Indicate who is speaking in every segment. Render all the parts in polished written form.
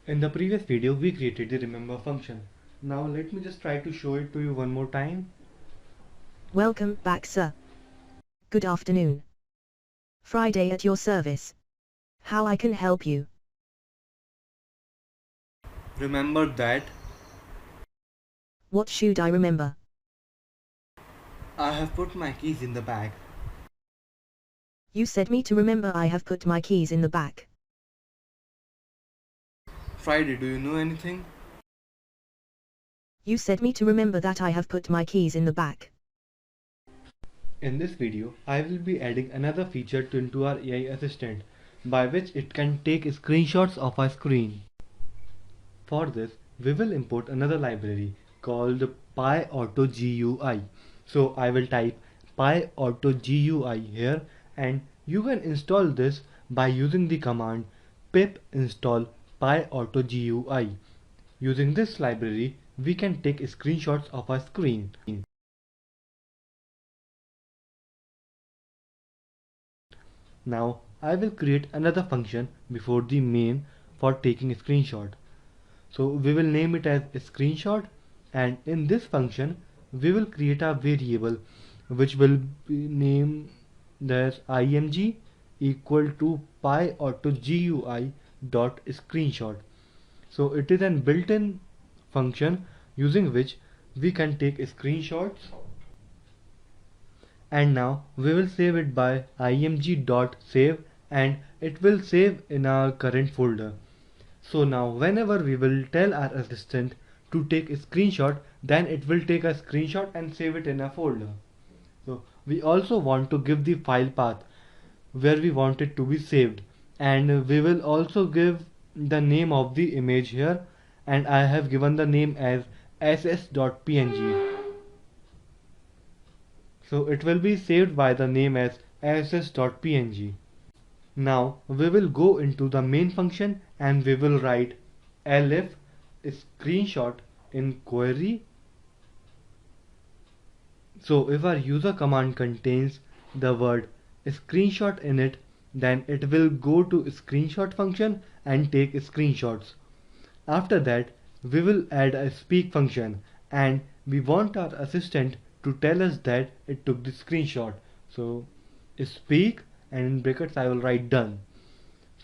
Speaker 1: In the previous video, we created the remember function. Now let me just try to show it to you one more time.
Speaker 2: Welcome back, sir. Good afternoon. Friday at your service. How I can help you?
Speaker 1: Remember that
Speaker 2: What should I remember?
Speaker 1: I have put my keys in the bag.
Speaker 2: You said me to remember I have put my keys in the back.
Speaker 1: Friday, do you know anything?
Speaker 2: You said me to remember that I have put my keys in the back.
Speaker 1: In this video, I will be adding another feature into our AI assistant, by which it can take screenshots of our screen. For this, we will import another library called PyAutoGUI. So I will type PyAutoGUI here, and you can install this by using the command pip install PyAutoGUI. Using this library, we can take screenshots of our screen. Now I will create another function before the main for taking a screenshot. So we will name it as a screenshot, and in this function we will create a variable which will be named as img equal to pyAutoGUI dot screenshot. So it is an built-in function using which we can take screenshots, and now we will save it by img.save, and it will save in our current folder. So now whenever we will tell our assistant to take a screenshot, then it will take a screenshot and save it in a folder. So we also want to give the file path where we want it to be saved, and we will also give the name of the image here, and I have given the name as ss.png. So it will be saved by the name as ss.png. Now we will go into the main function and we will write elif screenshot in query. So if our user command contains the word screenshot in it, then it will go to screenshot function and take screenshots. After that, we will add a speak function, and we want our assistant to tell us that it took the screenshot. So speak, and in brackets I will write done.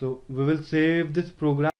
Speaker 1: So we will save this program.